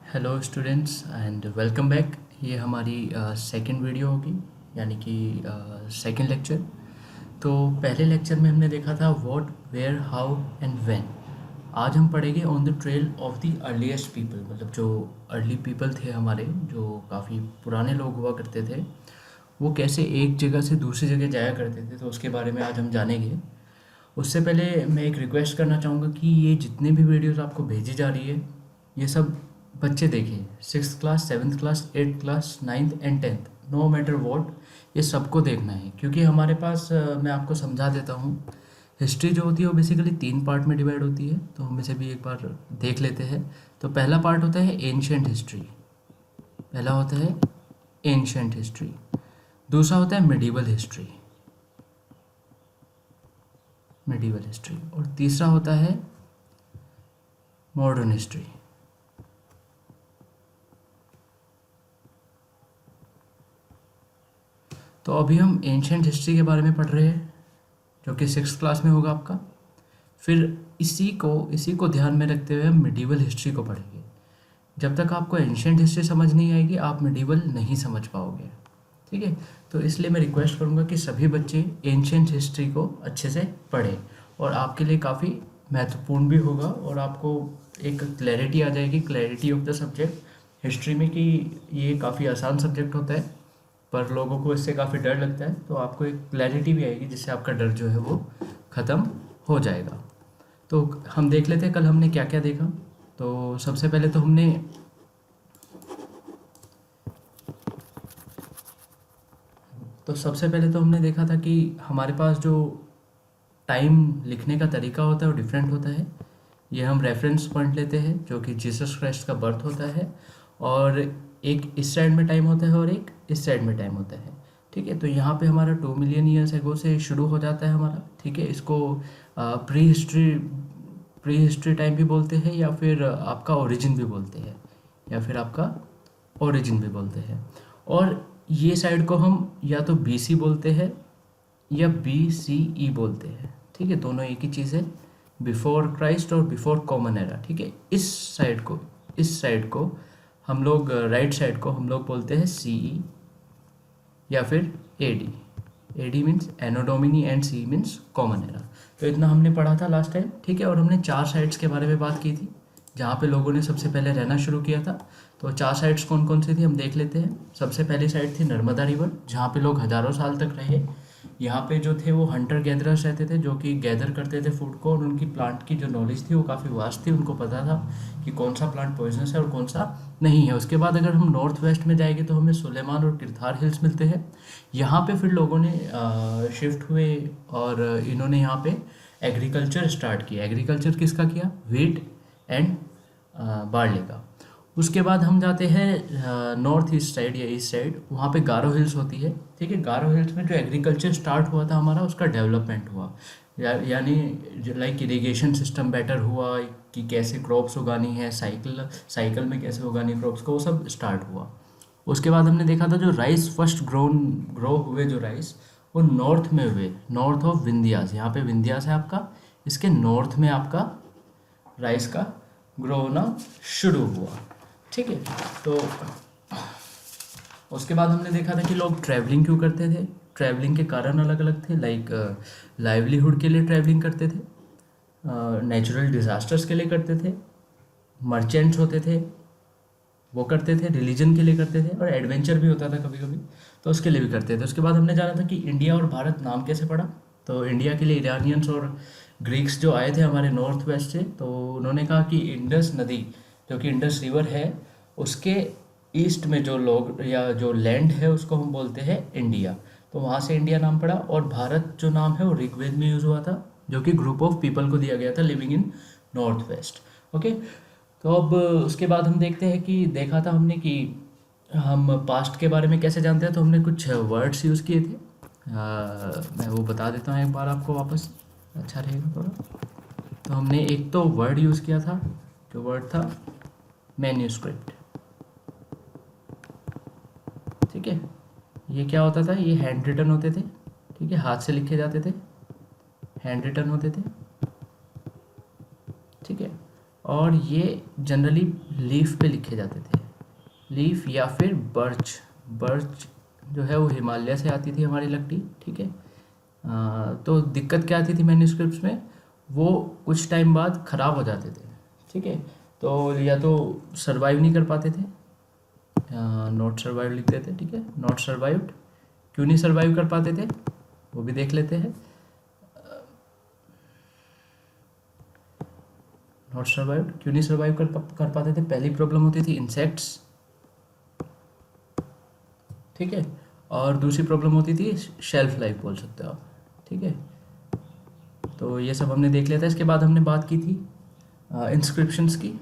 Hello students and welcome back. ये हमारी second video होगी, यानी कि सेकंड लेक्चर। तो पहले लेक्चर में हमने देखा था what, where, how and when. आज हम पढ़ेंगे on the trail of the earliest people, मतलब जो अर्ली पीपल थे हमारे, जो काफ़ी पुराने लोग हुआ करते थे, वो कैसे एक जगह से दूसरी जगह जाया करते थे। तो उसके बारे में आज हम जानेंगे। उससे पहले मैं एक रिक्वेस्ट करना चाहूँगा कि ये जितने भी वीडियोस आपको भेजी जा रही है, ये सब बच्चे देखें। 6th class, 7th class, 8th class, 9th and 10th, no matter what, ये सबको देखना है। क्योंकि हमारे पास मैं आपको समझा देता हूँ, हिस्ट्री जो होती है वो बेसिकली 3 पार्ट में डिवाइड होती है। तो हम इसे भी एक बार देख लेते हैं। तो पहला पार्ट होता है एंशियंट हिस्ट्री। पहला होता है एंशियंट हिस्ट्री। दूसरा होता है मिडिवल हिस्ट्री, मिडिवल हिस्ट्री। और तीसरा होता है मॉडर्न हिस्ट्री। तो अभी हम एंशियंट हिस्ट्री के बारे में पढ़ रहे हैं, जो कि 6th क्लास में होगा आपका। फिर इसी को ध्यान में रखते हुए हम मिडिवल हिस्ट्री को पढ़ेंगे। जब तक आपको एंशियंट हिस्ट्री समझ नहीं आएगी, आप मिडिवल नहीं समझ पाओगे। ठीक है। तो इसलिए मैं रिक्वेस्ट करूँगा कि सभी बच्चे एंशियंट हिस्ट्री को अच्छे से पढ़ें, और आपके लिए काफ़ी महत्वपूर्ण भी होगा, और आपको एक क्लैरिटी आ जाएगी, clarity of the subject history में, कि ये काफ़ी आसान सब्जेक्ट होता है पर लोगों को इससे काफ़ी डर लगता है। तो आपको एक क्लैरिटी भी आएगी जिससे आपका डर जो है वो ख़त्म हो जाएगा। तो हम देख लेते हैं कल हमने क्या क्या देखा। तो सबसे पहले तो हमने देखा था कि हमारे पास जो टाइम लिखने का तरीका होता है वो डिफरेंट होता है। ये हम रेफरेंस पॉइंट लेते हैं, जो कि जीसस क्राइस्ट का बर्थ होता है, और एक इस साइड में टाइम होता है और एक इस साइड में टाइम होता है। ठीक है। तो यहाँ पे हमारा 2 मिलियन ईयर्स एगो से शुरू हो जाता है हमारा। ठीक है। इसको प्री हिस्ट्री टाइम भी बोलते हैं, या फिर आपका ओरिजिन भी बोलते हैं, और ये साइड को हम या तो बीसी बोलते हैं या BCE बोलते हैं। ठीक है। दोनों एक ही चीज़ है, बिफोर क्राइस्ट और बिफोर कॉमन एरा। ठीक है। इस साइड को हम लोग, राइट साइड को हम लोग बोलते हैं CE या फिर AD means anno domini and CE means common era. तो इतना हमने पढ़ा था लास्ट टाइम। ठीक है। और हमने 4 साइड्स के बारे में बात की थी, जहाँ पे लोगों ने सबसे पहले रहना शुरू किया था। तो 4 साइड्स कौन कौन सी थी हम देख लेते हैं। सबसे पहली साइड थी नर्मदा रिवर, जहाँ पे लोग हज़ारों साल तक रहे। यहाँ पे जो थे वो हंटर गैदरर्स रहते थे, जो कि गैदर करते थे फूड को, और उनकी प्लांट की जो नॉलेज थी वो काफ़ी वास्ट थी। उनको पता था कि कौन सा प्लांट पॉइजनस है और कौन सा नहीं है। उसके बाद अगर हम नॉर्थ वेस्ट में जाएंगे तो हमें सुलेमान और किरथार हिल्स मिलते हैं। यहाँ पे फिर लोगों ने शिफ्ट हुए, और इन्होंने यहाँ पे एग्रीकल्चर स्टार्ट किया। एग्रीकल्चर किसका किया? व्हीट एंड बार्ले का। उसके बाद हम जाते हैं नॉर्थ ईस्ट साइड या ईस्ट साइड, वहाँ पे गारो हिल्स होती है। ठीक है। गारो हिल्स में जो एग्रीकल्चर स्टार्ट हुआ था हमारा, उसका डेवलपमेंट हुआ, यानी लाइक इरिगेशन सिस्टम बेटर हुआ, कि कैसे क्रॉप्स उगानी है, साइकिल में कैसे उगानी क्रॉप्स को, वो सब स्टार्ट हुआ। उसके बाद हमने देखा था जो राइस फर्स्ट ग्रो हुए, जो राइस वो नॉर्थ में हुए, नॉर्थ ऑफ विंध्यास। यहाँ पे विंध्यास है आपका, इसके नॉर्थ में आपका राइस का ग्रो होना शुरू हुआ। ठीक है। तो उसके बाद हमने देखा था कि लोग ट्रैवलिंग क्यों करते थे। ट्रैवलिंग के कारण अलग अलग थे, लाइक लाइवलीहुड के लिए ट्रैवलिंग करते थे, नेचुरल डिज़ास्टर्स के लिए करते थे, मर्चेंट्स होते थे वो करते थे, रिलीजन के लिए करते थे, और एडवेंचर भी होता था कभी कभी, तो उसके लिए भी करते थे। उसके बाद हमने जाना था कि इंडिया और भारत नाम कैसे पड़ा। तो इंडिया के लिए ईरानियंस और ग्रीक्स जो आए थे हमारे नॉर्थ वेस्ट से, तो उन्होंने कहा कि इंडस नदी, जो कि इंडस रिवर है, उसके ईस्ट में जो लोग या जो लैंड है उसको हम बोलते हैं इंडिया। तो वहाँ से इंडिया नाम पड़ा। और भारत जो नाम है वो ऋग्वेद में यूज़ हुआ था, जो कि ग्रुप ऑफ पीपल को दिया गया था living in north west. Okay. तो अब उसके बाद हम देखते हैं कि देखा था हमने कि हम पास्ट के बारे में कैसे जानते हैं। तो हमने कुछ वर्ड्स यूज़ किए थे, मैं वो बता देता हूँ एक बार आपको वापस, अच्छा रहेगा थोड़ा। तो हमने एक तो वर्ड यूज़ किया था, जो वर्ड था मैन्यूस्क्रिप्ट। ठीक है। ये क्या होता था? ये हैंड रिटन होते थे। ठीक है। हाथ से लिखे जाते थे, हैंड रिटन होते थे। ठीक है। और ये जनरली लीफ पे लिखे जाते थे, लीफ या फिर बर्च। बर्च जो है वो हिमालय से आती थी हमारी लकड़ी, ठीक है। तो दिक्कत क्या आती थी मैन्यूस्क्रिप्ट्स में, वो कुछ टाइम बाद ख़राब हो जाते थे, ठीक है। तो या तो सर्वाइव नहीं कर पाते थे, नॉट सर्वाइव लिख देते, ठीक है, नॉट सर्वाइव्ड। क्यों नहीं सर्वाइव कर पाते थे वो भी देख लेते हैं। नॉट सर्वाइव्ड क्यों नहीं सर्वाइव कर पाते थे, पहली प्रॉब्लम होती थी इंसेक्ट्स, ठीक है, और दूसरी प्रॉब्लम होती थी शेल्फ लाइफ बोल सकते हो आप, ठीक है। तो ये सब हमने देख लिया था। इसके बाद हमने बात की थी इंस्क्रिप्शंस की।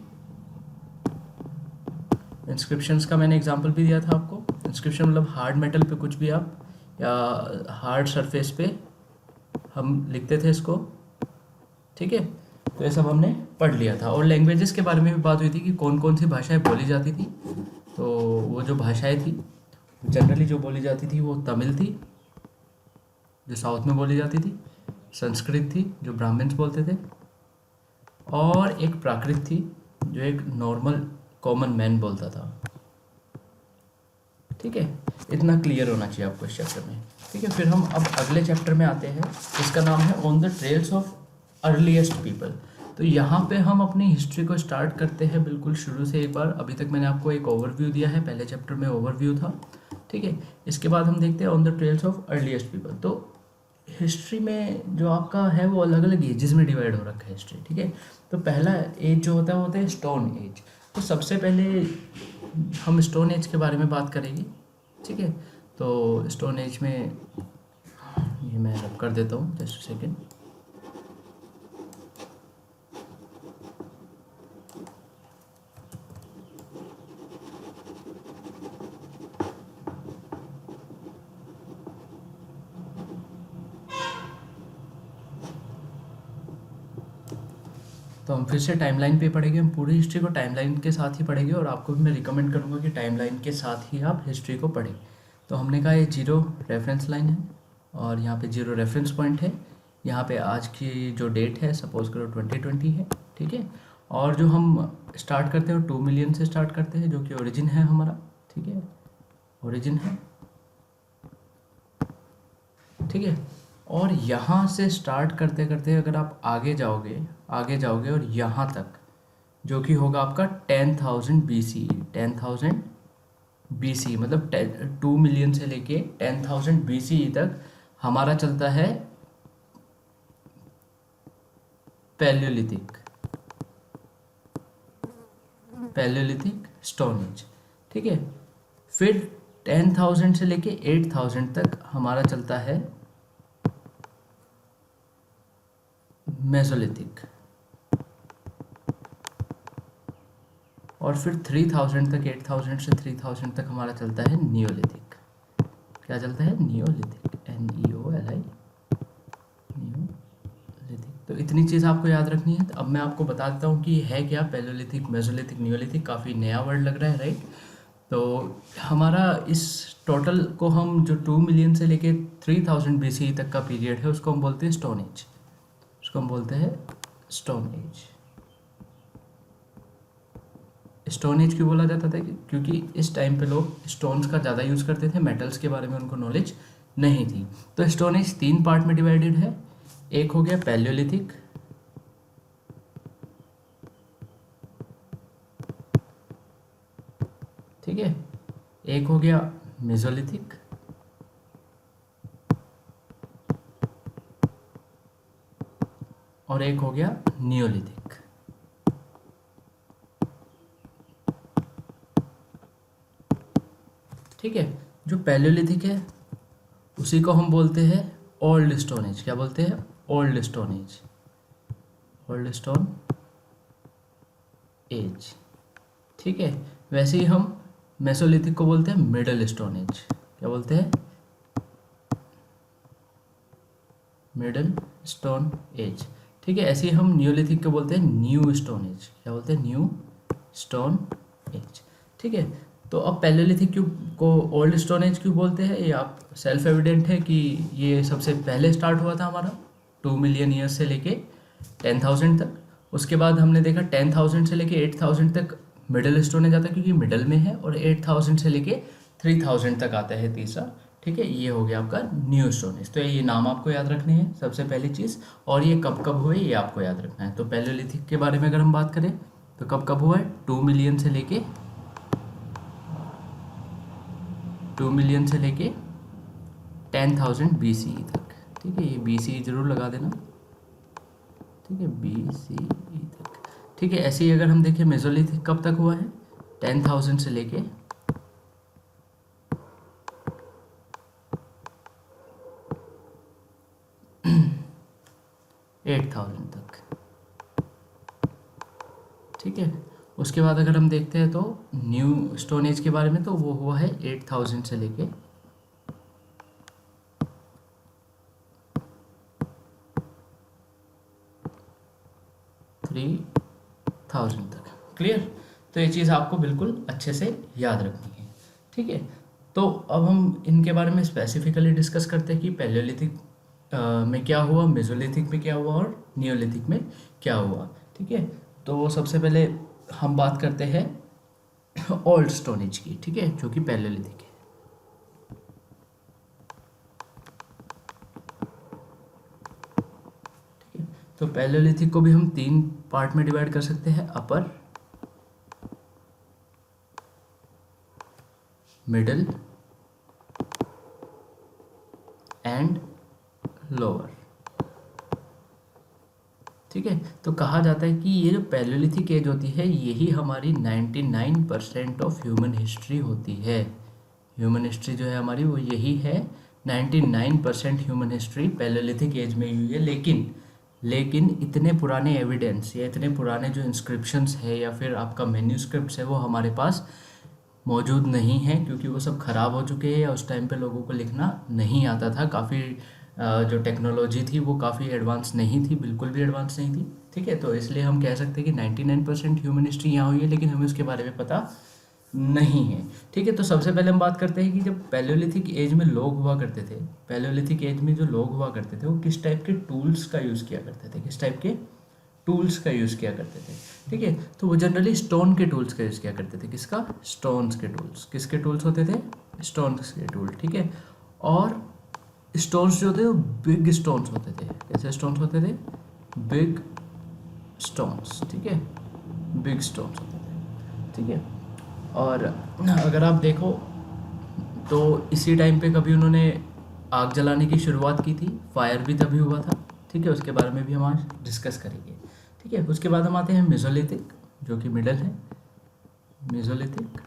इंस्क्रिप्शंस का मैंने एग्जांपल भी दिया था आपको। इंस्क्रिप्शन मतलब हार्ड मेटल पे कुछ भी आप, या हार्ड सरफेस पे हम लिखते थे इसको, ठीक है। तो ये सब हमने पढ़ लिया था। और लैंग्वेजेस के बारे में भी बात हुई थी कि कौन कौन सी भाषाएं बोली जाती थी। तो वो जो भाषाएं थी जनरली जो बोली जाती थी वो तमिल थी, जो साउथ में बोली जाती थी, संस्कृत थी जो ब्राह्मण्स बोलते थे, और एक प्राकृत थी जो एक नॉर्मल कॉमन मैन बोलता था, ठीक है। इतना क्लियर होना चाहिए आपको इस चैप्टर में, ठीक है। फिर हम अब अगले चैप्टर में आते हैं, इसका नाम है on the trails of earliest people. तो यहाँ पे हम अपनी हिस्ट्री को स्टार्ट करते हैं बिल्कुल शुरू से एक बार। अभी तक मैंने आपको एक ओवरव्यू दिया है, पहले चैप्टर में ओवरव्यू था, ठीक है। इसके बाद हम देखते हैं on the trails of earliest people. तो हिस्ट्री में जो आपका है वो अलग अलग एजेस में डिवाइड हो रखा है हिस्ट्री, ठीक है। तो पहला एज जो होता है वो होता है स्टोन एज। तो सबसे पहले हम स्टोन एज के बारे में बात करेंगे, ठीक है। तो स्टोन एज में ये मैं रब कर देता हूँ, जस्ट सेकेंड। तो हम फिर से टाइमलाइन पे पढ़ेंगे, हम पूरी हिस्ट्री को टाइमलाइन के साथ ही पढ़ेंगे, और आपको भी मैं रिकमेंड करूँगा कि टाइमलाइन के साथ ही आप हिस्ट्री को पढ़ें। तो हमने कहा ये 0 रेफरेंस लाइन है, और यहाँ पे 0 रेफरेंस पॉइंट है। यहाँ पे आज की जो डेट है सपोज करो 2020 है, ठीक है। और जो हम स्टार्ट करते हैं 2 मिलियन से स्टार्ट करते हैं, जो कि ओरिजिन है हमारा, ठीक है, ओरिजिन है, ठीक है। और यहाँ से स्टार्ट करते करते अगर आप आगे जाओगे और यहाँ तक, जो कि होगा आपका 10,000 BCE, 10,000 BCE मतलब 2 मिलियन से लेके 10,000 BCE तक हमारा चलता है पैलियोलिथिक स्टोन एज, ठीक है। फिर 10,000 से लेके 8,000 तक हमारा चलता है मेसोलिथिक, और फिर 3,000 तक, 8,000 से 3,000 तक हमारा चलता है नियोलिथिक। क्या चलता है? Neolithic, NEOLI, Neolithic. तो इतनी चीज़ आपको याद रखनी है। तो अब मैं आपको बता देता हूँ कि है क्या पैलियोलिथिक, मेसोलिथिक, नियोलिथिक। काफ़ी नया वर्ड लग रहा है, राइट। तो हमारा इस टोटल को हम जो 2 मिलियन से लेके 3,000 BCE तक का पीरियड है उसको हम बोलते हैं स्टोन एज, उसको हम बोलते हैं स्टोन एज। स्टोन एज क्यों बोला जाता था? क्योंकि इस टाइम पे लोग स्टोन्स का ज़्यादा यूज़ करते थे, मेटल्स के बारे में उनको नॉलेज नहीं थी। तो स्टोन एज 3 पार्ट में डिवाइडेड है। एक हो गया पैलियोलिथिक, ठीक है, एक हो गया मेसोलिथिक, और एक हो गया नियोलिथिक। ठीक है, जो पैलियोलिथिक है उसी को हम बोलते हैं ओल्ड स्टोन एज। क्या बोलते हैं? Old stone age, old stone age, ठीक है। वैसे ही हम मेसोलिथिक को बोलते हैं मिडल स्टोन एज। क्या बोलते हैं? मिडल स्टोन एज, ठीक है। ऐसे ही हम नियोलिथिक को बोलते हैं न्यू स्टोन एज। क्या बोलते हैं? न्यू स्टोन एज, ठीक है। तो अब पैलियोलिथिक क्यों को ओल्ड स्टोन एज क्यों बोलते हैं? ये आप सेल्फ एविडेंट है कि ये सबसे पहले स्टार्ट हुआ था हमारा 2 मिलियन ईयर्स से लेके 10,000 तक, उसके बाद हमने देखा 10,000 से लेके 8,000 तक मिडल स्टोनेज आता है क्योंकि मिडल में है, और 8,000 से लेके 3,000 तक आता है तीसरा। ठीक है, ये हो गया आपका न्यू स्टोनेज। तो ये नाम आपको याद रखने हैं सबसे पहली चीज़, और ये कब कब हुए ये आपको याद रखना है। तो पैलेयोलिथिक के बारे में अगर हम बात करें तो कब कब हुआ है, 2 मिलियन से लेके 10,000 BCE तक। ठीक है, ये BCE जरूर लगा देना। ठीक है, BCE तक। ठीक है, ऐसे ही अगर हम देखें मेसोलिथिक कब तक हुआ है, 10,000 से लेके 8,000 तक। ठीक है, उसके बाद अगर हम देखते हैं तो न्यू स्टोन एज के बारे में, तो वो हुआ है 8,000 से लेके 3,000 तक। क्लियर? तो ये चीज़ आपको बिल्कुल अच्छे से याद रखनी है। ठीक है, तो अब हम इनके बारे में स्पेसिफिकली डिस्कस करते हैं कि पैलेयोलिथिक में क्या हुआ, मेसोलिथिक में क्या हुआ और नियोलिथिक में क्या हुआ। ठीक है, तो सबसे पहले हम बात करते हैं ओल्ड स्टोन एज की। ठीक है, जो कि पैलेयोलिथिक है। ठीक है, तो पैलेयोलिथिक को भी हम 3 पार्ट में डिवाइड कर सकते हैं, अपर, मिडल एंड लोअर। ठीक है, तो कहा जाता है कि ये जो पैलेयोलिथिक एज होती है यही हमारी 99% ऑफ ह्यूमन हिस्ट्री होती है। ह्यूमन हिस्ट्री जो है हमारी वो यही है, 99% ह्यूमन हिस्ट्री पैलेयोलिथिक एज में ही हुई है। लेकिन इतने पुराने एविडेंस या इतने पुराने जो इंस्क्रिप्शंस है या फिर आपका मैन्यूस्क्रिप्ट्स है वो हमारे पास मौजूद नहीं है, क्योंकि वो सब ख़राब हो चुके हैं या उस टाइम पे लोगों को लिखना नहीं आता था। काफ़ी जो टेक्नोलॉजी थी वो काफ़ी एडवांस नहीं थी, बिल्कुल भी एडवांस नहीं थी। ठीक है, तो इसलिए हम कह सकते हैं कि 99% ह्यूमन हिस्ट्री यहाँ हुई है, लेकिन हमें उसके बारे में पता नहीं है। ठीक है, तो सबसे पहले हम बात करते हैं कि जब पैलेयोलिथिक एज में लोग हुआ करते थे, पैलेयोलिथिक एज में जो लोग हुआ करते थे वो किस टाइप के टूल्स का यूज़ किया करते थे, किस टाइप के टूल्स का यूज़ किया करते थे। ठीक है, तो वो जनरली स्टोन के टूल्स का यूज़ किया करते थे। किसका? स्टोन्स के टूल्स। किसके टूल्स होते थे? स्टोन्स के टूल। ठीक है, और स्टोन्स जो थे वो बिग स्टोन्स होते थे। कैसे स्टोन्स होते थे? Big stones. ठीक है, बिग स्टोन्स होते थे। ठीक है, और अगर आप देखो तो इसी टाइम पे कभी उन्होंने आग जलाने की शुरुआत की थी, फायर भी तभी हुआ था। ठीक है, उसके बारे में भी हम आज डिस्कस करेंगे। ठीक है, उसके बाद हम आते हैं मेसोलिथिक, जो कि मिडल है। मेसोलिथिक,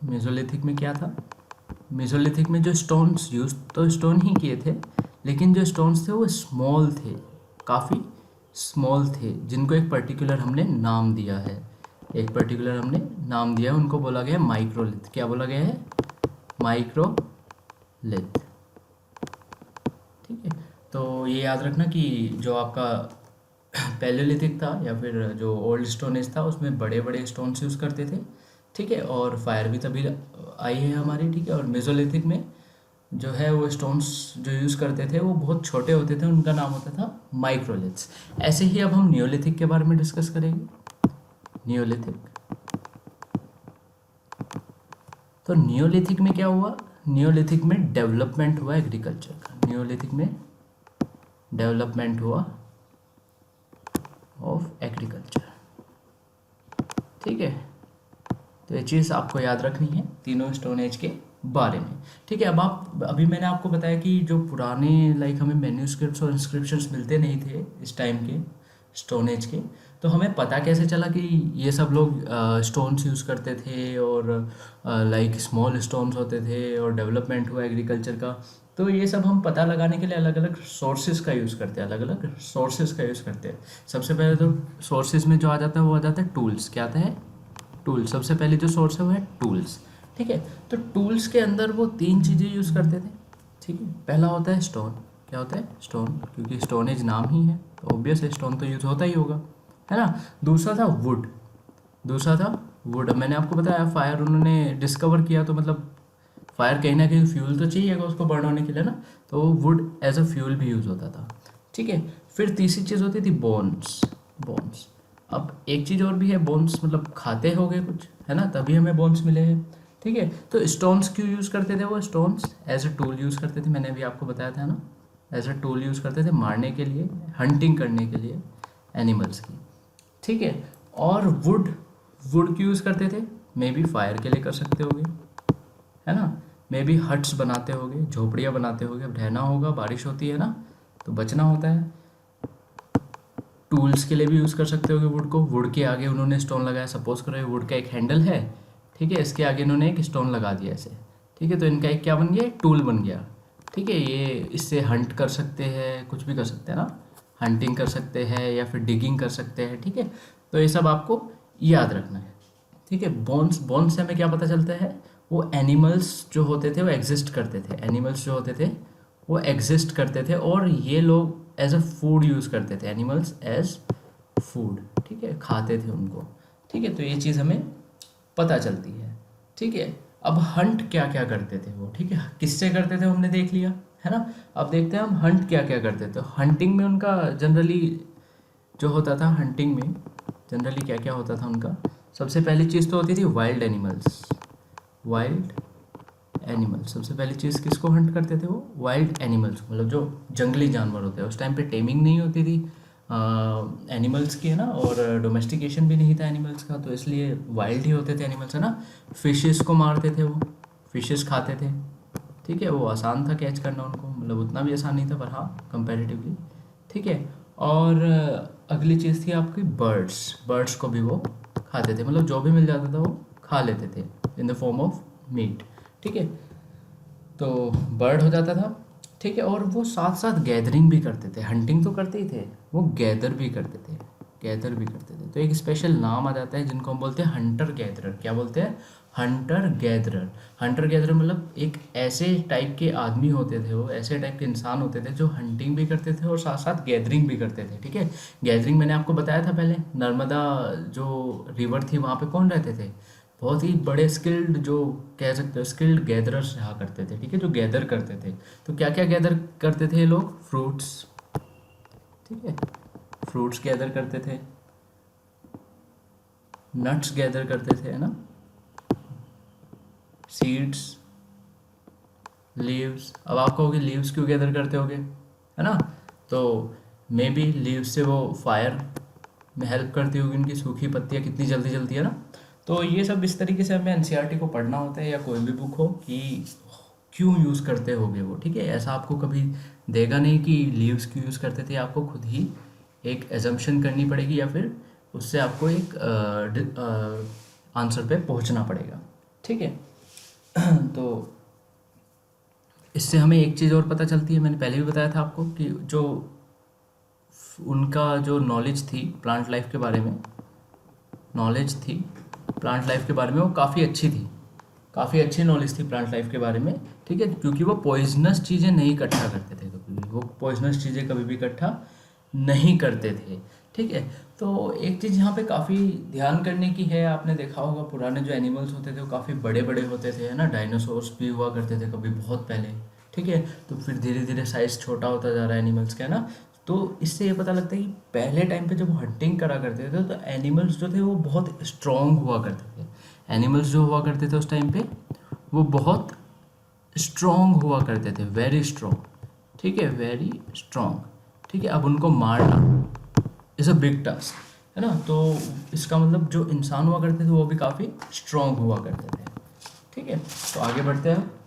मेसोलिथिक में क्या था? मेसोलिथिक में जो स्टोन्स यूज तो स्टोन ही किए थे, लेकिन जो स्टोन्स थे वो स्मॉल थे, काफ़ी स्मॉल थे, जिनको एक पर्टिकुलर हमने नाम दिया है। एक पर्टिकुलर हमने नाम दिया है, उनको बोला गया है माइक्रोलिथ। क्या बोला गया है? माइक्रोलिथ। ठीक है, तो ये याद रखना कि जो आपका पैलेयोलिथिक था या फिर जो ओल्ड स्टोन एज था उसमें बड़े बड़े स्टोन्स यूज़ करते थे। ठीक है, और फायर भी तभी आई है हमारी। ठीक है, और मेसोलिथिक में जो है वो स्टोन्स जो यूज़ करते थे वो बहुत छोटे होते थे, उनका नाम होता था माइक्रोलिथ्स। ऐसे ही अब हम नियोलिथिक के बारे में डिस्कस करेंगे। नियोलिथिक, तो नियोलिथिक में क्या हुआ? नियोलिथिक में डेवलपमेंट हुआ एग्रीकल्चर का। नियोलिथिक में डेवलपमेंट हुआ ऑफ एग्रीकल्चर। ठीक है, तो ये चीज़ आपको याद रखनी है तीनों स्टोन एज के बारे में। ठीक है, अब अभी मैंने आपको बताया कि जो पुराने लाइक हमें मैन्यूस्क्रिप्ट्स और इंस्क्रिप्शंस मिलते नहीं थे इस टाइम के स्टोन एज के, तो हमें पता कैसे चला कि ये सब लोग स्टोन्स यूज़ करते थे और लाइक स्मॉल स्टोन्स होते थे और डेवलपमेंट हुआ एग्रीकल्चर का। तो ये सब हम पता लगाने के लिए अलग अलग सोर्सेज का यूज़ करते हैं, अलग अलग सोर्सेज का यूज़ करते हैं। सबसे पहले तो सोर्सेज में जो आ जाता है वो आ जाता है टूल्स। क्या आता है? टूल। सबसे पहले जो सोर्स है वो है टूल्स। ठीक है, तो टूल्स के अंदर वो 3 चीज़ें यूज़ करते थे। ठीक है, पहला होता है स्टोन। क्या होता है? स्टोन, क्योंकि स्टोन एज नाम ही है तो ऑब्वियस है स्टोन तो यूज़ होता ही होगा, है ना। दूसरा था वुड। दूसरा था वुड। अब मैंने आपको बताया फायर उन्होंने डिस्कवर किया, तो मतलब फायर कहीं ना कहीं फ्यूल तो चाहिएगा उसको बर्न होने के लिए ना, तो वुड एज अ फ्यूल भी यूज़ होता था। ठीक है, फिर तीसरी चीज़ होती थी बोन्स। बोन्स। अब एक चीज़ और भी है, बोन्स मतलब खाते होगे कुछ, है ना, तभी हमें बोन्स मिले हैं। ठीक है, तो स्टोन्स क्यों यूज़ करते थे वो? Stones as a tool use करते थे, मैंने अभी आपको बताया था ना, एज अ टूल यूज़ करते थे मारने के लिए, हंटिंग करने के लिए एनिमल्स की। ठीक है, और वुड, वुड क्यों यूज़ करते थे? मे बी फायर के लिए कर सकते होगे, है ना, मे बी हट्स बनाते होगे, झोपड़ियाँ बनाते होगे, अब रहना होगा, बारिश होती है ना, तो बचना होता है। टूल्स के लिए भी यूज़ कर सकते होगे वुड को, वुड के आगे उन्होंने स्टोन लगाया, सपोज करो वुड का एक हैंडल है, ठीक है, इसके आगे इन्होंने एक स्टोन लगा दिया ऐसे, ठीक है, तो इनका एक क्या बन गया, टूल बन गया। ठीक है, ये इससे हंट कर सकते हैं, कुछ भी कर सकते हैं ना, हंटिंग कर सकते हैं या फिर डिगिंग कर सकते हैं। ठीक है, तो ये सब आपको याद रखना है। ठीक है, बोन्स, बोन्स से हमें क्या पता चलता है, वो एनिमल्स जो होते थे वो एग्जिस्ट करते थे, एनिमल्स जो होते थे वो एग्जिस्ट करते थे, और ये लोग एज अ फूड यूज़ करते थे, एनिमल्स एज फूड। ठीक है, खाते थे उनको। ठीक है, तो ये चीज़ हमें पता चलती है। ठीक है, अब हंट क्या क्या करते थे वो, ठीक है, किससे करते थे हमने देख लिया, है ना। अब देखते हैं हम हंट क्या क्या करते थे। हंटिंग में उनका जनरली जो होता था, हंटिंग में जनरली क्या क्या होता था उनका, सबसे पहली चीज़ तो होती थी वाइल्ड एनिमल्स। वाइल्ड एनिमल्स, सबसे पहली चीज़ किसको हंट करते थे वो? वाइल्ड एनिमल्स, मतलब जो जंगली जानवर होते हैं। उस टाइम पे टेमिंग नहीं होती थी एनिमल्स की, है ना, और डोमेस्टिकेशन भी नहीं था एनिमल्स का, तो इसलिए वाइल्ड ही होते थे एनिमल्स, है ना। फिशेस को मारते थे वो, फिशेस खाते थे। ठीक है, वो आसान था कैच करना उनको, मतलब उतना भी आसान नहीं था, पर हाँ कंपैरेटिवली। ठीक है, और अगली चीज़ थी आपकी बर्ड्स, बर्ड्स को भी वो खाते थे, मतलब जो भी मिल जाता था वो खा लेते थे in the form of meat. ठीक है, तो बर्ड हो जाता था। ठीक है, और वो साथ साथ गैदरिंग भी करते थे, हंटिंग तो करते ही थे, वो गैदर भी करते थे, गैदर भी करते थे। तो एक स्पेशल नाम आ जाता है जिनको हम बोलते हैं हंटर गैदरर। क्या बोलते हैं? Hunter gatherer. हंटर गैदरर मतलब एक ऐसे टाइप के आदमी होते थे, वो ऐसे टाइप के इंसान होते थे जो हंटिंग भी करते थे और साथ साथ गैदरिंग भी करते थे। ठीक है, गैदरिंग मैंने आपको बताया था पहले, नर्मदा जो रिवर थी वहाँ पे कौन रहते थे? बहुत ही बड़े स्किल्ड, जो कह सकते हो स्किल्ड गैदरर्स रहा करते थे। ठीक है, जो गैदर करते थे, तो क्या क्या गैदर करते थे ये लोग? फ्रूट्स, ठीक है, फ्रूट्स गैदर करते थे, नट्स गैदर करते थे, है ना, सीड्स, लीव्स। अब आप कहोगे लीव्स क्यों गैदर करते होगे, है ना, तो मे बी लीव्स से वो फायर में हेल्प करती होगी, उनकी सूखी पत्तियाँ कितनी जल्दी जलती है ना। तो ये सब इस तरीके से हमें एनसीईआरटी को पढ़ना होता है, या कोई भी बुक हो, कि क्यों यूज़ करते होगे वो। ठीक है, ऐसा आपको कभी देगा नहीं कि लीव्स क्यों यूज़ करते थे, आपको खुद ही एक एजम्पशन करनी पड़ेगी, या फिर उससे आपको एक आंसर पे पहुंचना पड़ेगा। ठीक है, तो इससे हमें एक चीज़ और पता चलती है, मैंने पहले भी बताया था आपको, कि जो उनका जो नॉलेज थी प्लांट लाइफ के बारे में, नॉलेज थी प्लांट लाइफ के बारे में, वो काफ़ी अच्छी थी, काफ़ी अच्छी नॉलेज थी प्लांट लाइफ के बारे में। ठीक है, क्योंकि वो पॉइजनस चीज़ें नहीं इकट्ठा करते थे कभी भी, वो पॉइजनस चीज़ें कभी भी इकट्ठा नहीं करते थे। ठीक है, तो एक चीज़ यहाँ पे काफ़ी ध्यान करने की है, आपने देखा होगा पुराने जो एनिमल्स होते थे वो काफ़ी बड़े बड़े होते थे, है ना, डायनासोर्स भी हुआ करते थे कभी बहुत पहले। ठीक है, तो फिर धीरे धीरे साइज छोटा होता जा रहा है एनिमल्स का, है ना। तो इससे ये पता लगता है कि पहले टाइम पे जब हंटिंग करा करते थे तो एनिमल्स जो थे वो बहुत स्ट्रॉन्ग हुआ करते थे। एनिमल्स जो हुआ करते थे उस टाइम पे वो बहुत स्ट्रॉन्ग हुआ करते थे, वेरी स्ट्रॉन्ग। ठीक है, वेरी स्ट्रॉन्ग। ठीक है, अब उनको मारना इज़ अ बिग टास्क, है ना, तो इसका मतलब जो इंसान हुआ करते थे वो भी काफ़ी स्ट्रॉन्ग हुआ करते थे। ठीक है, तो आगे बढ़ते हैं।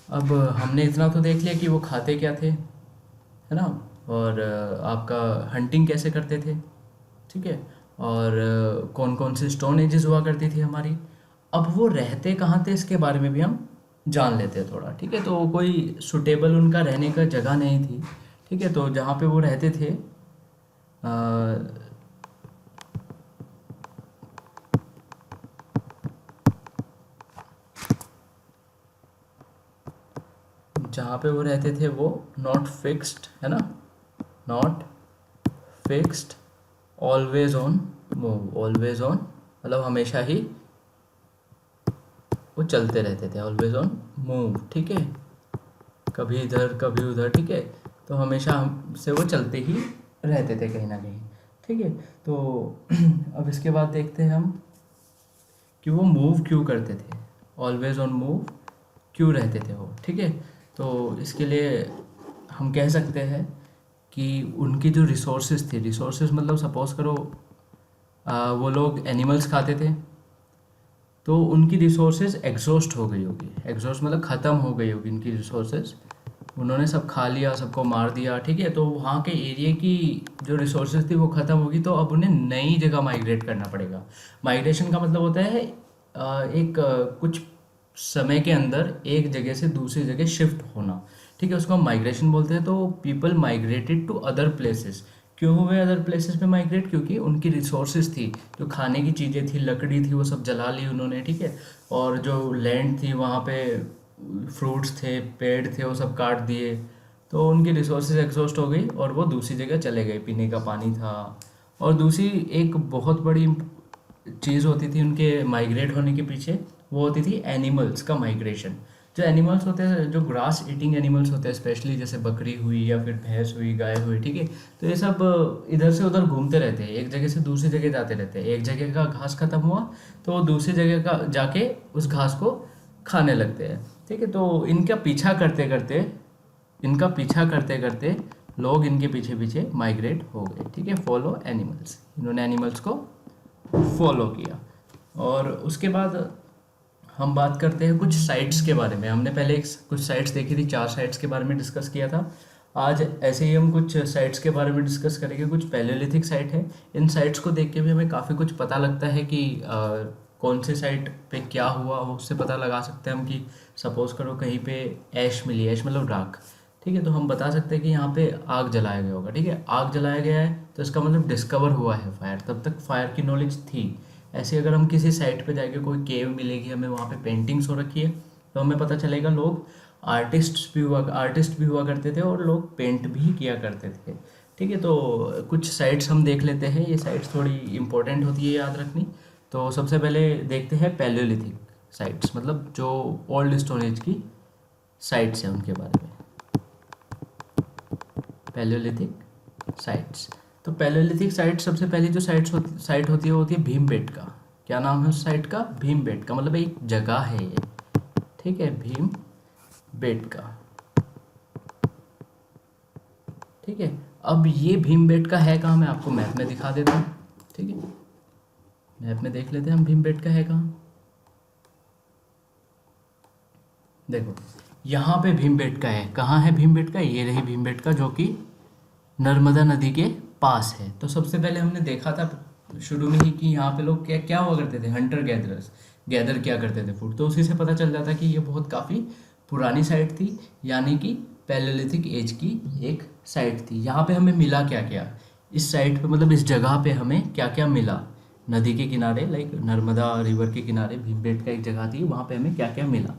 अब हमने इतना तो देख लिया कि वो खाते क्या थे, है ना, और आपका हंटिंग कैसे करते थे। ठीक है, और कौन कौन से स्टोन एजेस हुआ करती थी हमारी। अब वो रहते कहाँ थे इसके बारे में भी हम जान लेते हैं थोड़ा। ठीक है, तो कोई सुटेबल उनका रहने का जगह नहीं थी। ठीक है, तो जहाँ पे वो रहते थे जहाँ पे वो रहते थे वो नॉट फिक्स्ड, है ना, not fixed, always on move, always on मतलब हमेशा ही वो चलते रहते थे, ऑलवेज ऑन मूव। ठीक है, कभी इधर कभी उधर। ठीक है, तो हमेशा हमसे वो चलते ही रहते थे कहीं ना कहीं। ठीक है, तो अब इसके बाद देखते हैं हम कि वो मूव क्यों करते थे, ऑलवेज ऑन मूव क्यों रहते थे वो। ठीक है, तो इसके लिए हम कह सकते हैं कि उनकी जो रिसोर्सेज थी, रिसोर्सेज मतलब सपोज करो वो लोग एनिमल्स खाते थे, तो उनकी रिसोर्सेज एग्जॉस्ट हो गई होगी। एग्जॉस्ट मतलब ख़त्म हो गई होगी उनकी रिसोर्सेज, उन्होंने सब खा लिया, सबको मार दिया। ठीक है, तो वहाँ के एरिया की जो रिसोर्सेज थी वो ख़त्म होगी, तो अब उन्हें नई जगह माइग्रेट करना पड़ेगा। माइग्रेशन का मतलब होता है कुछ समय के अंदर एक जगह से दूसरी जगह शिफ्ट होना। ठीक है, उसको हम माइग्रेशन बोलते हैं। तो people migrated to other places. क्यों हुए अदर प्लेसेस पे माइग्रेट? क्योंकि उनकी रिसोर्सेज थी, जो खाने की चीज़ें थी, लकड़ी थी, वो सब जला ली उन्होंने। ठीक है, और जो लैंड थी वहाँ पे फ्रूट्स थे, पेड़ थे, वो सब काट दिए, तो उनकी रिसोर्सेज एग्जॉस्ट हो गई और वो दूसरी जगह चले गए। पीने का पानी था। और दूसरी एक बहुत बड़ी चीज़ होती थी उनके माइग्रेट होने के पीछे, वो होती थी एनिमल्स का माइग्रेशन। जो एनिमल्स होते हैं, जो ग्रास ईटिंग एनिमल्स होते हैं, स्पेशली जैसे बकरी हुई या फिर भैंस हुई, गाय हुई। ठीक है, तो ये सब इधर से उधर घूमते रहते हैं, एक जगह से दूसरी जगह जाते रहते हैं। एक जगह का घास खत्म हुआ तो वो दूसरी जगह का जाके उस घास को खाने लगते हैं। ठीक है, तो इनका पीछा करते करते लोग इनके पीछे पीछे माइग्रेट हो गए। ठीक है, फॉलो एनिमल्स, इन्होंने एनिमल्स को फॉलो किया। और उसके बाद हम बात करते हैं कुछ साइट्स के बारे में। हमने पहले कुछ साइट्स देखी थी, 4 साइट्स के बारे में डिस्कस किया था। आज ऐसे ही हम कुछ साइट्स के बारे में डिस्कस करेंगे। कुछ पैलेलिथिक साइट है, इन साइट्स को देख के भी हमें काफ़ी कुछ पता लगता है कि कौन से साइट पे क्या हुआ, उससे पता लगा सकते हैं हम कि सपोज करो कहीं पे ऐश मिली, ऐश मतलब राख। ठीक है, तो हम बता सकते हैं कि यहाँ पे आग जलाया गया होगा। ठीक है, आग जलाया गया है तो इसका मतलब डिस्कवर हुआ है फायर, तब तक फायर की नॉलेज थी। ऐसे अगर हम किसी साइट पे जाके, कोई केव मिलेगी हमें, वहाँ पे पेंटिंग्स हो रखी है, तो हमें पता चलेगा लोग आर्टिस्ट भी हुआ करते थे और लोग पेंट भी किया करते थे। ठीक है, तो कुछ साइट्स हम देख लेते हैं। ये साइट्स थोड़ी इंपॉर्टेंट होती है याद रखनी। तो सबसे पहले देखते हैं पैलियोलिथिक साइट्स, मतलब जो ओल्ड स्टोन एज की साइट्स हैं उनके बारे में। पैलियोलिथिक साइट्स, तो पैलियोलिथिक साइट, सबसे पहली जो साइट होती है वो होती है भीमबेटका। क्या नाम है उस साइट का? भीमबेटका, मतलब एक जगह है ये। ठीक है, भीमबेटका। ठीक है, अब ये भीमबेटका है कहाँ, मैं आपको मैप में दिखा देता हूँ। ठीक है, मैप में देख लेते हैं हम भीमबेटका है कहाँ। देखो यहाँ पे भीमबेटका है। कहाँ है भीमबेटका? ये रही भीमबेटका, जो कि नर्मदा नदी के पास है। तो सबसे पहले हमने देखा था शुरू में ही कि यहाँ पे लोग क्या क्या हुआ करते थे, हंटर गैदरर्स, गैदर किया करते थे फूड। तो उसी से पता चल जाता कि ये बहुत काफ़ी पुरानी साइट थी, यानी कि पैलियोलिथिक एज की एक साइट थी। यहाँ पे हमें मिला क्या क्या इस साइट पे, मतलब इस जगह पे हमें क्या क्या मिला। नदी के किनारे, लाइक नर्मदा रिवर के किनारे भीमबेटका एक जगह थी, वहाँ पे हमें क्या क्या मिला।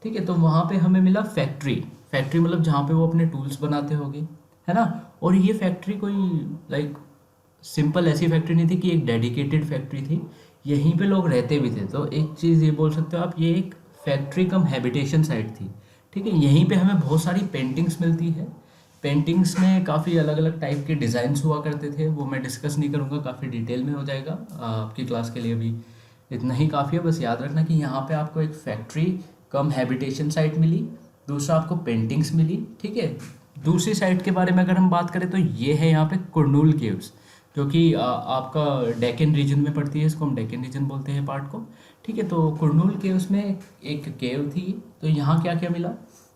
ठीक है, तो वहाँ पे हमें मिला फैक्ट्री। फैक्ट्री मतलब जहाँ पे वो अपने टूल्स बनाते होंगे, है ना। और ये फैक्ट्री कोई लाइक सिंपल ऐसी फैक्ट्री नहीं थी कि एक डेडिकेटेड फैक्ट्री थी, यहीं पे लोग रहते भी थे। तो एक चीज़ ये बोल सकते हो आप, ये एक फैक्ट्री कम हैबिटेशन साइट थी। ठीक है, यहीं पे हमें बहुत सारी पेंटिंग्स मिलती है। पेंटिंग्स में काफ़ी अलग अलग टाइप के डिज़ाइंस हुआ करते थे, वो मैं डिस्कस नहीं करूँगा, काफ़ी डिटेल में हो जाएगा। आपकी क्लास के लिए भी इतना ही काफ़ी है। बस याद रखना कि यहाँ पे आपको एक फैक्ट्री कम हैबिटेशन साइट मिली, दूसरा आपको पेंटिंग्स मिली। ठीक है, दूसरी साइट के बारे में अगर हम बात करें तो ये है यहाँ पे कुरनूल केव्स, जो कि आपका डेक्कन रीजन में पड़ती है। इसको हम डेक्कन रीजन बोलते हैं पार्ट को। ठीक है, तो कुरनूल केव्स में एक केव थी। तो यहाँ क्या क्या मिला?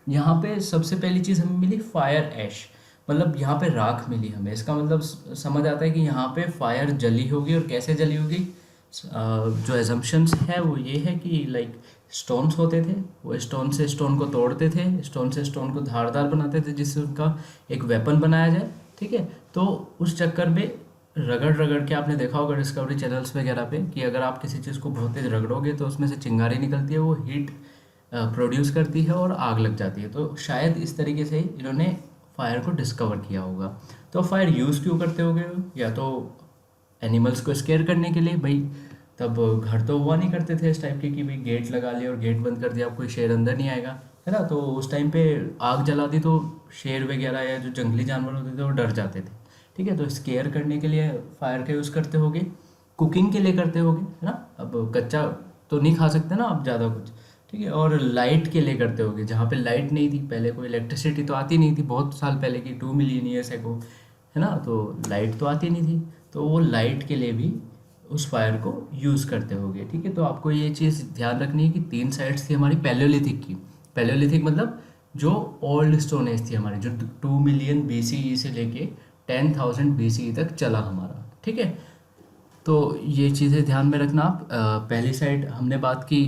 यहाँ पे सबसे पहली चीज़ हमें मिली फायर ऐश, मतलब यहाँ पे राख मिली हमें। इसका मतलब समझ आता है कि यहाँ पे फायर जली होगी। और कैसे जली होगी? जो एजम्पशंस है वो ये है कि लाइक स्टोन्स होते थे, वो स्टोन से स्टोन को तोड़ते थे, स्टोन से स्टोन को धारदार बनाते थे, जिससे उनका एक वेपन बनाया जाए। ठीक है, तो उस चक्कर में रगड़ रगड़ के, आपने देखा होगा डिस्कवरी चैनल्स वगैरह पे कि अगर आप किसी चीज़ को बहुत तेज रगड़ोगे तो उसमें से चिंगारी निकलती है, वो हीट प्रोड्यूस करती है और आग लग जाती है। तो शायद इस तरीके से इन्होंने फायर को डिस्कवर किया होगा। तो फायर यूज़ क्यों करते होंगे? या तो एनिमल्स को स्केयर करने के लिए, भाई तब घर तो हुआ नहीं करते थे इस टाइप के कि भाई गेट लगा लिया और गेट बंद कर दिया, अब कोई शेर अंदर नहीं आएगा, है ना। तो उस टाइम पे आग जला दी तो शेर वगैरह या जो जंगली जानवर होते थे वो डर जाते थे, ठीक है। तो स्केयर करने के लिए फायर का यूज़ करते होगे, कुकिंग के लिए करते होगे, है ना। अब कच्चा तो नहीं खा सकते ना आप ज़्यादा कुछ, ठीक है। और लाइट के लिए करते होगे, जहाँ पे लाइट नहीं थी पहले, कोई इलेक्ट्रिसिटी तो आती नहीं थी, बहुत साल पहले की 2 मिलियन ईयर्स एगो, है ना। तो लाइट तो आती नहीं थी, तो वो लाइट के लिए भी उस फायर को यूज़ करते होगे, ठीक है। तो आपको ये चीज़ ध्यान रखनी है कि 3 साइड्स थी हमारी पैलियोलिथिक की। पैलियोलिथिक मतलब जो ओल्ड स्टोन एज थी हमारी, जो 2 मिलियन BCE से लेके 10,000 BCE तक चला हमारा, ठीक है। तो ये चीज़ें ध्यान में रखना आप। पहली साइड हमने बात की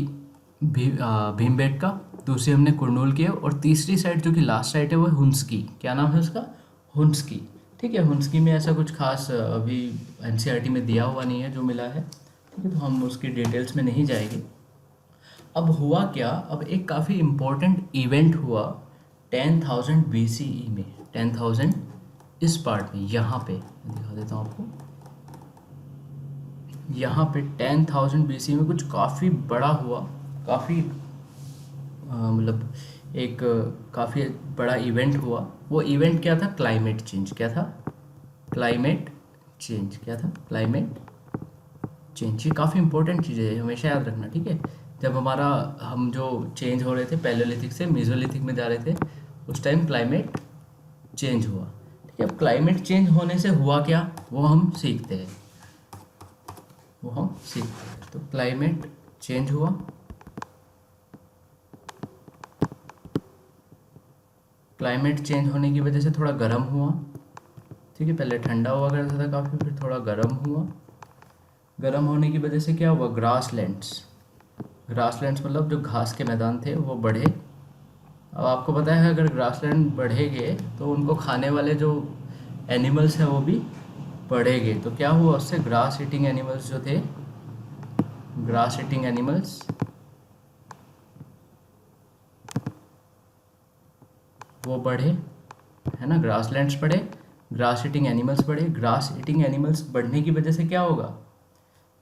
भीमबेटका, दूसरी हमने कुरनूल की है, और तीसरी साइड जो कि लास्ट साइड है वो है हुंसकी। क्या नाम है उसका? हुंसकी, ठीक है। हुंसकी में ऐसा कुछ खास अभी NCERT में दिया हुआ नहीं है जो मिला है, ठीक है। तो हम उसकी डिटेल्स में नहीं जाएंगे। अब हुआ क्या, अब एक काफ़ी इम्पोर्टेंट इवेंट हुआ 10,000 BCE में। 10,000 इस पार्ट में, यहाँ पे दिखा देता हूँ आपको। यहाँ पे 10,000 BCE में कुछ काफ़ी बड़ा हुआ, काफ़ी मतलब एक काफ़ी बड़ा इवेंट हुआ। वो इवेंट क्या था? Climate change. क्या था? Climate change. क्या था? Climate change. ये काफ़ी इंपॉर्टेंट चीज़ है, हमेशा याद रखना, ठीक है। जब हमारा हम जो चेंज हो रहे थे पैलियोलिथिक से मेसोलिथिक में जा रहे थे, उस टाइम क्लाइमेट चेंज हुआ, ठीक है। अब क्लाइमेट चेंज होने से हुआ क्या, वो हम सीखते हैं। तो क्लाइमेट चेंज हुआ, क्लाइमेट चेंज होने की वजह से थोड़ा गर्म हुआ, ठीक है। पहले ठंडा हुआ करता था काफ़ी, फिर थोड़ा गर्म हुआ। गर्म होने की वजह से क्या हुआ? ग्रासलैंड्स मतलब जो घास के मैदान थे वो बढ़े। अब आपको पता है अगर ग्रासलैंड बढ़ेंगे तो उनको खाने वाले जो एनिमल्स हैं वो भी बढ़ेंगे। तो क्या हुआ उससे? ग्रास ईटिंग एनिमल्स जो थे, ग्रास ईटिंग एनिमल्स वो बढ़े, है ना। ग्रासलैंड्स बढ़े, ग्रास ईटिंग एनिमल्स बढ़े। ग्रास ईटिंग एनिमल्स बढ़ने की वजह से क्या होगा?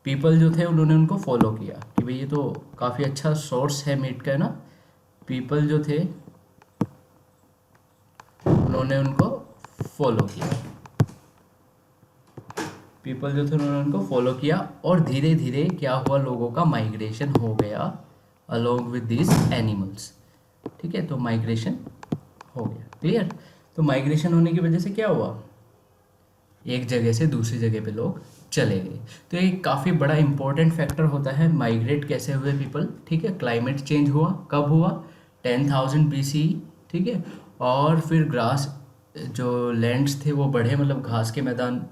पीपल जो थे उन्होंने उनको फॉलो किया कि भाई ये तो काफ़ी अच्छा सोर्स है मीट का, है ना। पीपल जो थे उन्होंने उनको फॉलो किया, पीपल जो थे उन्होंने उनको फॉलो किया, और धीरे धीरे क्या हुआ? लोगों का माइग्रेशन हो गया अलोंग विद दिस एनिमल्स, ठीक है। तो माइग्रेशन हो गया, क्लियर। तो माइग्रेशन होने की वजह से क्या हुआ? एक जगह से दूसरी जगह पे लोग चले गए। तो ये काफ़ी बड़ा इंपॉर्टेंट फैक्टर होता है, माइग्रेट कैसे हुए पीपल, ठीक है। क्लाइमेट चेंज हुआ, कब हुआ? 10,000 BCE, ठीक है। और फिर ग्रास जो लैंड्स थे वो बढ़े, मतलब घास के मैदान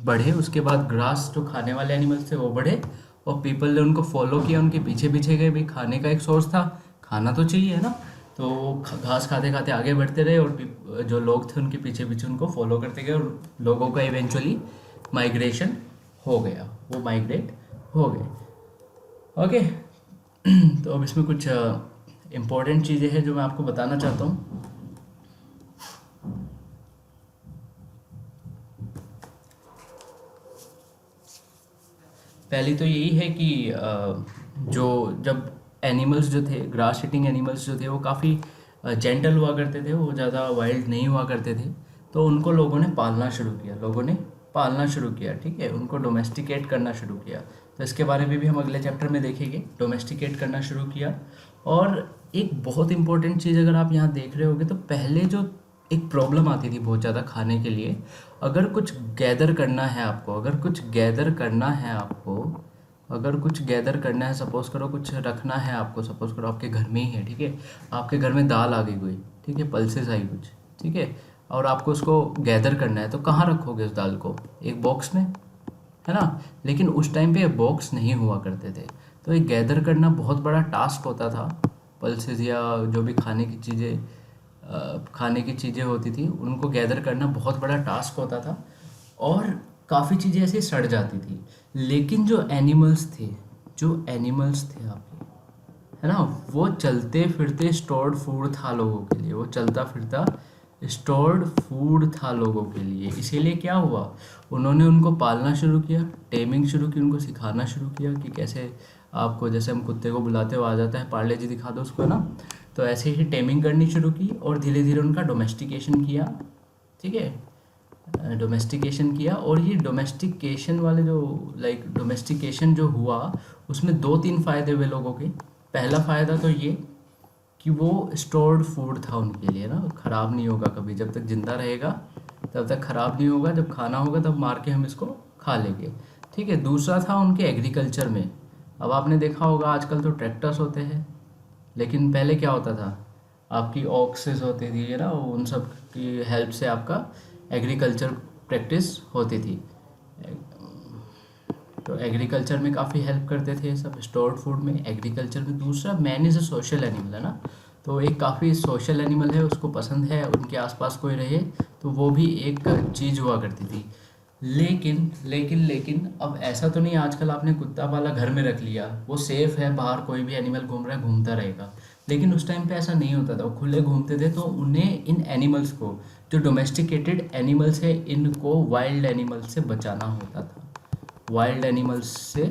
बढ़े। उसके बाद ग्रास जो खाने वाले एनिमल्स थे वो बढ़े, और पीपल ने उनको फॉलो किया, उनके पीछे पीछे गए। भाई खाने का एक सोर्स था, खाना तो चाहिए, है ना। तो घास खाते खाते आगे बढ़ते रहे, और जो लोग थे उनके पीछे पीछे उनको फॉलो करते गए, और लोगों का इवेंचुअली माइग्रेशन हो गया, वो माइग्रेट हो गए, ओके। तो अब इसमें कुछ इम्पोर्टेंट चीज़ें हैं जो मैं आपको बताना चाहता हूँ। पहली तो यही है कि जो जब एनिमल्स जो थे, ग्रास ईटिंग एनिमल्स जो थे वो काफ़ी जेंटल हुआ करते थे, वो ज़्यादा वाइल्ड नहीं हुआ करते थे। तो उनको लोगों ने पालना शुरू किया, ठीक है। उनको डोमेस्टिकेट करना शुरू किया। तो इसके बारे में भी हम अगले चैप्टर में देखेंगे। डोमेस्टिकेट करना शुरू किया। और एक बहुत इंपॉर्टेंट चीज़ अगर आप यहाँ देख रहे होगे तो पहले जो एक प्रॉब्लम आती थी बहुत ज़्यादा खाने के लिए, अगर कुछ गैदर करना है आपको, अगर कुछ गैदर करना है, सपोज करो कुछ रखना है आपको, सपोज करो आपके घर में ही है, ठीक है। आपके घर में दाल आ गई कोई, ठीक है, पल्सेस आई कुछ, ठीक है, और आपको उसको गैदर करना है, तो कहाँ रखोगे उस दाल को? एक बॉक्स में, है ना। लेकिन उस टाइम पे बॉक्स नहीं हुआ करते थे, तो ये गैदर करना बहुत बड़ा टास्क होता था। पल्सेस या जो भी खाने की चीज़ें होती थी उनको गैदर करना बहुत बड़ा टास्क होता था, और काफ़ी चीज़ें ऐसे सड़ जाती थी। लेकिन जो एनिमल्स थे आपके, है ना, वो चलते फिरते स्टोर्ड फूड था लोगों के लिए, वो चलता फिरता स्टोर्ड फूड था लोगों के लिए। इसीलिए क्या हुआ, उन्होंने उनको पालना शुरू किया, टेमिंग शुरू की, उनको सिखाना शुरू किया कि कैसे आपको, जैसे हम कुत्ते को बुलाते हो आ जाता है, पार्ले जी दिखा दो उसको, है ना। तो ऐसे ही टेमिंग करनी शुरू की और धीरे धीरे उनका डोमेस्टिकेशन किया, ठीक है, डोमेस्टिकेशन किया। और ये डोमेस्टिकेशन वाले जो डोमेस्टिकेशन जो हुआ उसमें 2-3 फ़ायदे हुए लोगों के। पहला फ़ायदा तो ये कि वो स्टोर्ड फूड था उनके लिए ना, ख़राब नहीं होगा कभी, जब तक ज़िंदा रहेगा तब तक ख़राब नहीं होगा, जब खाना होगा तब मार के हम इसको खा लेंगे, ठीक है। दूसरा था उनके एग्रीकल्चर में। अब आपने देखा होगा आजकल तो ट्रैक्टर्स होते हैं, लेकिन पहले क्या होता था, आपकी ऑक्सेस होती थी है ना, उन सब की हेल्प से आपका एग्रीकल्चर प्रैक्टिस होती थी। तो एग्रीकल्चर में काफ़ी हेल्प करते थे सब, स्टोर्ड फूड में, एग्रीकल्चर में। दूसरा, man is a social animal है ना, तो एक काफ़ी सोशल एनिमल है, उसको पसंद है उनके आसपास कोई रहे, तो वो भी एक चीज़ हुआ करती थी। लेकिन लेकिन लेकिन अब ऐसा तो नहीं आजकल आपने कुत्ता पाला घर में रख लिया, वो सेफ़ है, बाहर कोई भी एनिमल घूम रहा है घूमता रहेगा। लेकिन उस टाइम पे ऐसा नहीं होता था, वो खुले घूमते थे, तो उन्हें इन एनिमल्स को, जो डोमेस्टिकेटेड एनिमल्स है, इनको वाइल्ड एनिमल्स से बचाना होता था, वाइल्ड एनिमल्स से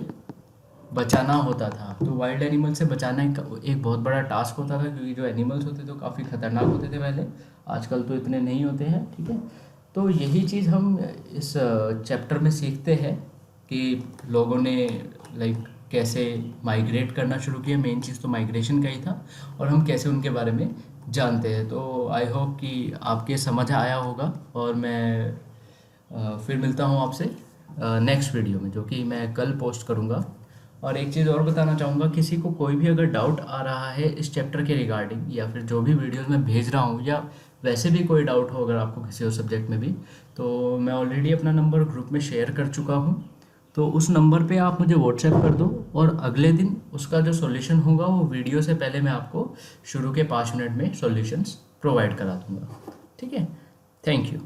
बचाना होता था। तो वाइल्ड एनिमल से बचाना एक बहुत बड़ा टास्क होता था, क्योंकि जो एनिमल्स होते थे वो काफ़ी ख़तरनाक होते थे पहले, आजकल तो इतने नहीं होते हैं, ठीक है। तो यही चीज़ हम इस चैप्टर में सीखते हैं कि लोगों ने कैसे माइग्रेट करना शुरू किया। मेन चीज़ तो माइग्रेशन का ही था, और हम कैसे उनके बारे में जानते हैं। तो आई होप कि आपके समझ आया होगा, और मैं फिर मिलता हूँ आपसे नेक्स्ट वीडियो में, जो कि मैं कल पोस्ट करूँगा। और एक चीज़ और बताना चाहूँगा, किसी को कोई भी अगर डाउट आ रहा है इस चैप्टर के रिगार्डिंग, या फिर जो भी वीडियोस मैं भेज रहा हूँ, या वैसे भी कोई डाउट हो अगर आपको किसी और सब्जेक्ट में भी, तो मैं ऑलरेडी अपना नंबर ग्रुप में शेयर कर चुका हूँ। तो उस नंबर पे आप मुझे व्हाट्सएप कर दो, और अगले दिन उसका जो सॉल्यूशन होगा वो वीडियो से पहले मैं आपको शुरू के 5 मिनट में सॉल्यूशंस प्रोवाइड करा दूँगा, ठीक है। Thank you.